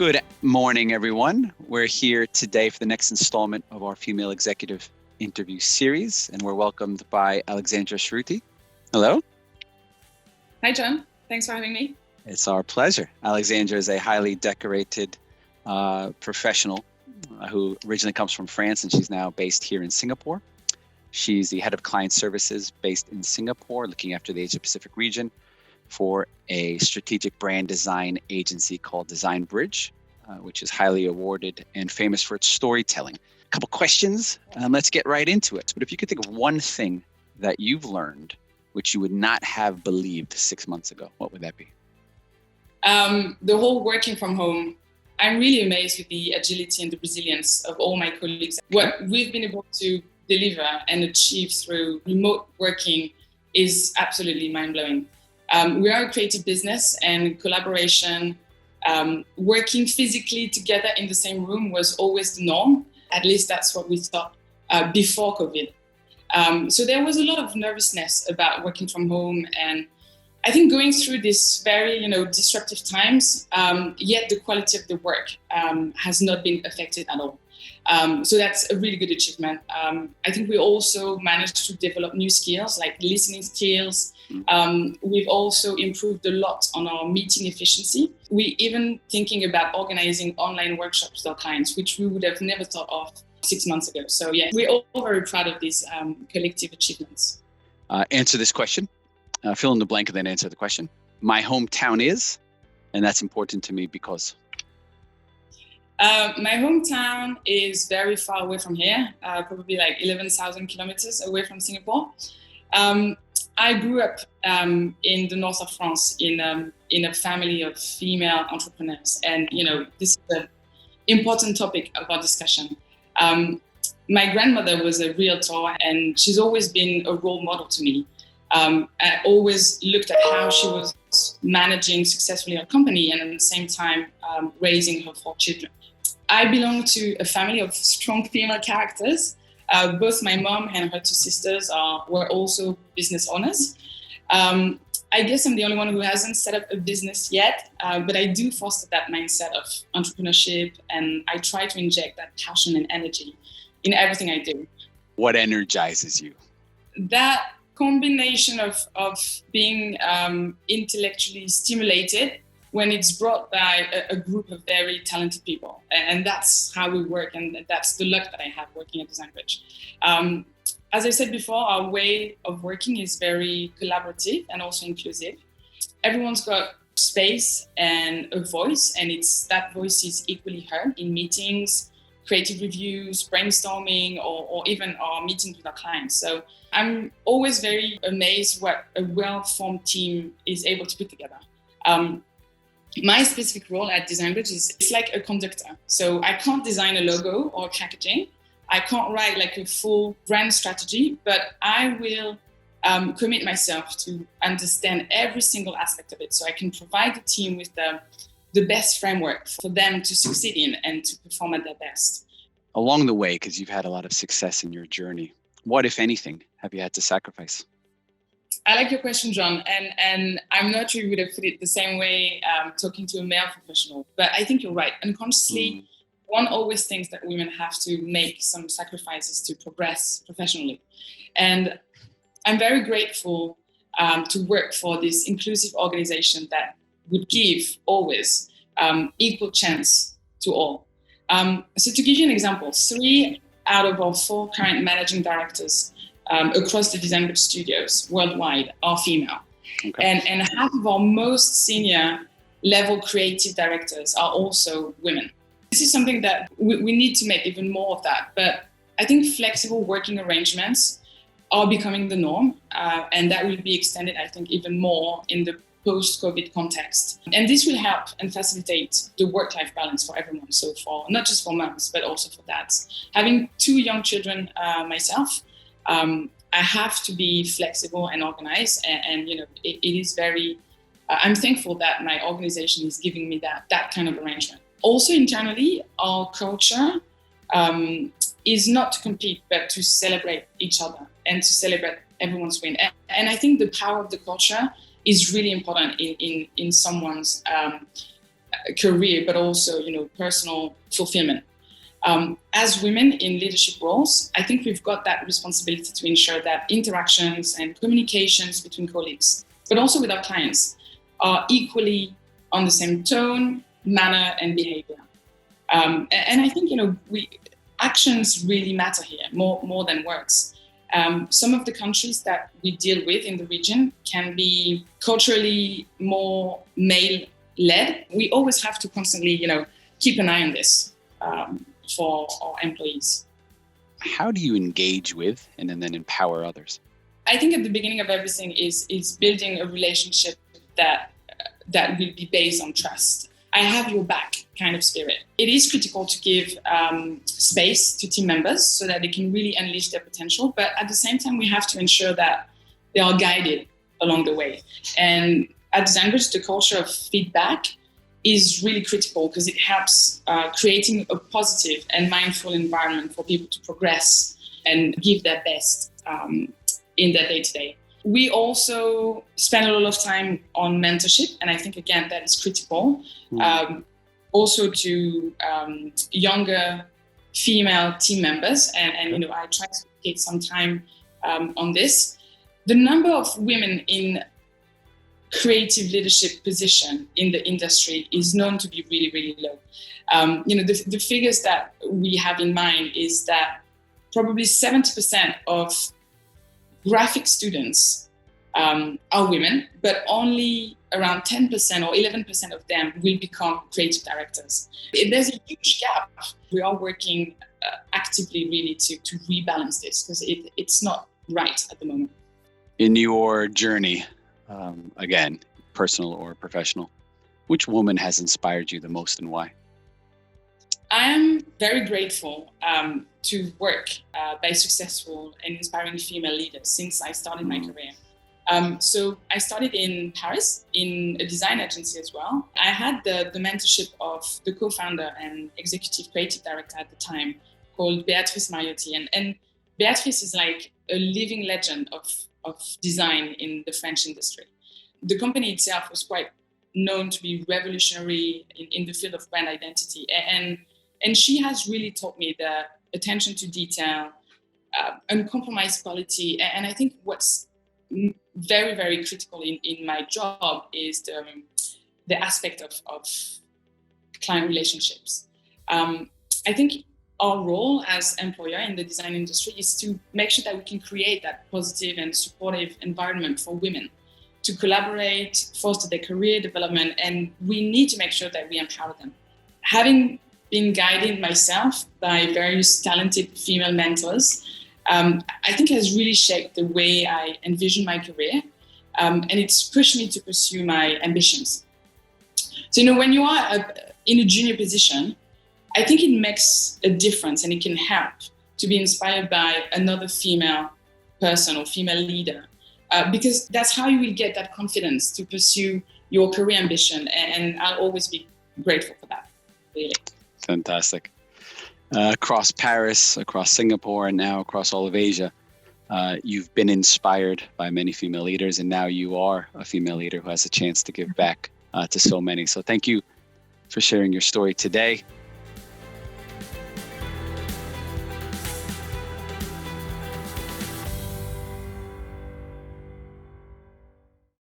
Good morning, everyone. We're here today for the next installment of our Female Executive Interview Series, and we're welcomed by Alexandra Cerruti. Hello. Hi, John. Thanks for having me. It's our pleasure. Alexandra is a highly decorated professional who originally comes from France, and she's now based here in Singapore. She's the head of client services based in Singapore, looking after the Asia Pacific region for a strategic brand design agency called Design Bridge, which is highly awarded and famous for its storytelling. A couple questions, let's get right into it. But if you could think of one thing that you've learned which you would not have believed 6 months ago, what would that be? The whole working from home. I'm really amazed with the agility and the resilience of all my colleagues. What we've been able to deliver and achieve through remote working is absolutely mind-blowing. We are a creative business, and collaboration, working physically together in the same room was always the norm. At least that's what we thought before COVID. So there was a lot of nervousness about working from home, and I think going through this very, disruptive times, yet the quality of the work has not been affected at all. So that's a really good achievement. I think we also managed to develop new skills like listening skills. We've also improved a lot on our meeting efficiency. We even thinking about organizing online workshops with our clients, which we would have never thought of 6 months ago. So yeah, we're all very proud of these collective achievements. Answer this question. Fill in the blank and then answer the question. My hometown is, and that's important to me because... My hometown is very far away from here, probably like 11,000 kilometers away from Singapore. I grew up in the north of France in a family of female entrepreneurs. And, this is an important topic of our discussion. My grandmother was a realtor, and she's always been a role model to me. I always looked at how she was managing successfully her company and at the same time raising her 4 children. I belong to a family of strong female characters. Both my mom and her 2 sisters were also business owners. I guess I'm the only one who hasn't set up a business yet, but I do foster that mindset of entrepreneurship, and I try to inject that passion and energy in everything I do. What energizes you? That combination of being intellectually stimulated when it's brought by a group of very talented people. And that's how we work, and that's the luck that I have working at Design Bridge. As I said before, our way of working is very collaborative and also inclusive. Everyone's got space and a voice, and that voice is equally heard in meetings, creative reviews, brainstorming, or even our meetings with our clients. So I'm always very amazed what a well-formed team is able to put together. My specific role at Design Bridge is it's like a conductor. So I can't design a logo or packaging. I can't write like a full brand strategy, but I will commit myself to understand every single aspect of it, so I can provide the team with the best framework for them to succeed in and to perform at their best. Along the way, because you've had a lot of success in your journey, what, if anything, have you had to sacrifice? I like your question, John, and I'm not sure you would have put it the same way talking to a male professional, but I think you're right. Unconsciously, one always thinks that women have to make some sacrifices to progress professionally. And I'm very grateful to work for this inclusive organization that would give always equal chance to all. So to give you an example, 3 out of our 4 current managing directors across the Design Bridge studios worldwide are female. Okay. And half of our most senior level creative directors are also women. This is something that we need to make even more of that. But I think flexible working arrangements are becoming the norm. And that will be extended, I think, even more in the post-COVID context. And this will help and facilitate the work-life balance for everyone. So for not just for moms, but also for dads. Having 2 young children myself, I have to be flexible and organized. And it is very, I'm thankful that my organization is giving me that kind of arrangement. Also internally, our culture is not to compete, but to celebrate each other and to celebrate everyone's win. And I think the power of the culture is really important in someone's career, but also, personal fulfillment. As women in leadership roles, I think we've got that responsibility to ensure that interactions and communications between colleagues, but also with our clients, are equally on the same tone, manner, and behavior. And I think, actions really matter here, more than words. Some of the countries that we deal with in the region can be culturally more male-led. We always have to constantly, keep an eye on this for our employees. How do you engage with and then empower others? I think at the beginning of everything is building a relationship that will be based on trust. I have your back kind of spirit. It is critical to give space to team members so that they can really unleash their potential. But at the same time, we have to ensure that they are guided along the way. And at Zenbridge, the culture of feedback is really critical because it helps creating a positive and mindful environment for people to progress and give their best in their day-to-day. We also spend a lot of time on mentorship, and I think, again, that is critical. Also to younger female team members, and I try to dedicate some time on this. The number of women in creative leadership position in the industry is known to be really, really low. The figures that we have in mind is that probably 70% of graphic students are women, but only around 10% or 11% of them will become creative directors. There's a huge gap. We are working actively really to rebalance this because it's not right at the moment. In your journey, again, personal or professional, which woman has inspired you the most and why? I am very grateful to work by successful and inspiring female leaders since I started my career. So I started in Paris in a design agency as well. I had the mentorship of the co-founder and executive creative director at the time called Beatrice Mariotti. And Beatrice is like a living legend of design in the French industry. The company itself was quite known to be revolutionary in the field of brand identity. And she has really taught me the attention to detail, uncompromised quality. And I think what's very, very critical in my job is the aspect of client relationships. I think our role as employer in the design industry is to make sure that we can create that positive and supportive environment for women to collaborate, foster their career development, and we need to make sure that we empower them. Having been guided myself by various talented female mentors, I think has really shaped the way I envision my career, and it's pushed me to pursue my ambitions. So, when you are in a junior position, I think it makes a difference and it can help to be inspired by another female person or female leader, because that's how you will get that confidence to pursue your career ambition, and I'll always be grateful for that, really. Fantastic. Across Paris, across Singapore, and now across all of Asia, you've been inspired by many female leaders, and now you are a female leader who has a chance to give back to so many. So thank you for sharing your story today.